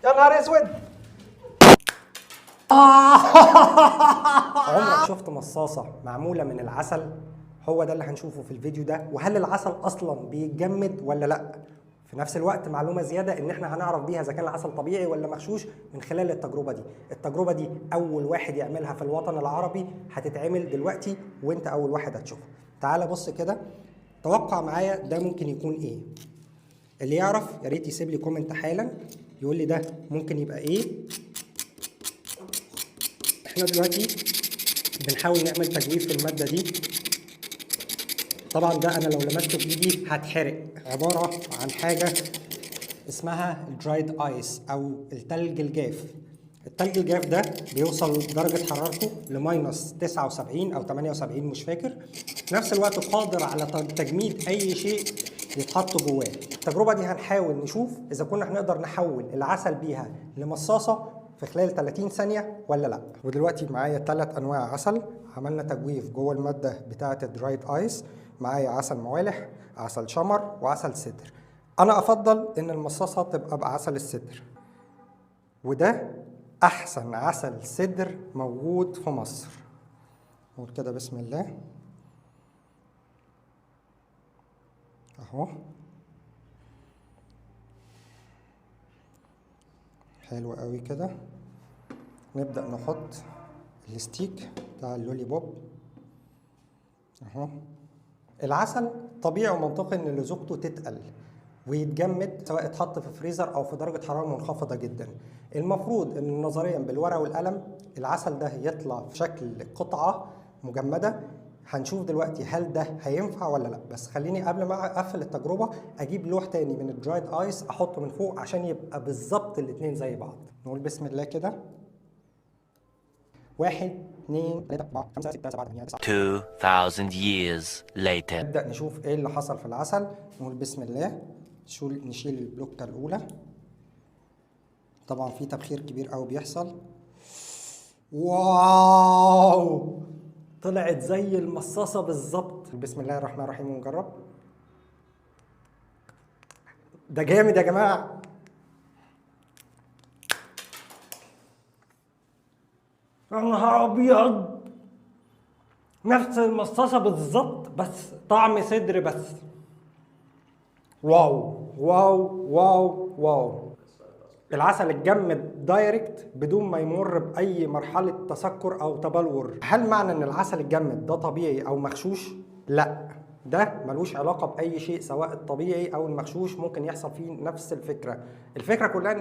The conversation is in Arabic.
يا نهار اسود. عمرك شفت مصاصة معمولة من العسل؟ هو ده اللي هنشوفه في الفيديو ده. وهل العسل اصلا بيتجمد ولا لا؟ في نفس الوقت معلومة زيادة ان احنا هنعرف بيها اذا كان العسل طبيعي ولا مغشوش من خلال التجربة دي. التجربة دي اول واحد يعملها في الوطن العربي، هتتعمل دلوقتي وانت اول واحد هتشوفها. تعال بص كده، توقع معايا ده ممكن يكون ايه. اللي يعرف يا ريت يسيب لي كومنت حالا يقول لي ده ممكن يبقى ايه. احنا دلوقتي بنحاول نعمل تجويف في المادة دي. طبعا ده انا لو لمسته بايدي هتحرق. عبارة عن حاجة اسمها الدرايد ايس او التلج الجاف. التلج الجاف ده بيوصل درجة حرارته لماينس 79 او 78 مش فاكر. في نفس الوقت قادر على تجميد اي شيء يتحط جواه. التجربة دي هنحاول نشوف اذا كنا هنقدر نحول العسل بيها لمصاصة في خلال 30 ثانية ولا لا. ودلوقتي معايا 3 انواع عسل، عملنا تجويف جوه المادة بتاعة الدرايد ايس. معايا عسل موالح، عسل شمر، وعسل سدر. انا افضل ان المصاصة تبقى بعسل السدر، وده احسن عسل سدر موجود في مصر. نقول كده بسم الله اهو. حلو قوي كده. نبدأ نحط الستيك بتاع اللولي بوب اهو. العسل طبيعي ومنطقي ان لزوجته تتقل ويتجمد، سواء اتحط في فريزر او في درجه حراره منخفضه جدا. المفروض ان نظريا بالورقه والقلم العسل ده يطلع في شكل قطعه مجمده. هنشوف دلوقتي هل ده هينفع ولا لا. بس خليني قبل ما اقفل التجربه اجيب لوح تاني من الدرايد ايس احطه من فوق عشان يبقى بالظبط الاتنين زي بعض. نقول بسم الله كده. 1 2 3 4 5 6 7 8 9. 2000 years later. نبدأ نشوف ايه اللي حصل في العسل. نقول بسم الله. نشيل البلوكة الأولى. طبعا في تبخير كبير قوي بيحصل. واو، طلعت زي المصاصة بالظبط. بسم الله الرحمن الرحيم ونجرب. ده جامد يا جماعة. يا نهار أبيض، نفس المصاصة بالظبط بس طعم صدر بس. واو واو واو واو. العسل اتجمد دايركت بدون ما يمر بأي مرحلة تسكر أو تبلور. هل معنى إن العسل اتجمد ده طبيعي أو مغشوش؟ لا، ده ملوش علاقة بأي شيء، سواء الطبيعي أو المغشوش ممكن يحصل فيه نفس الفكرة. الفكرة كلها إن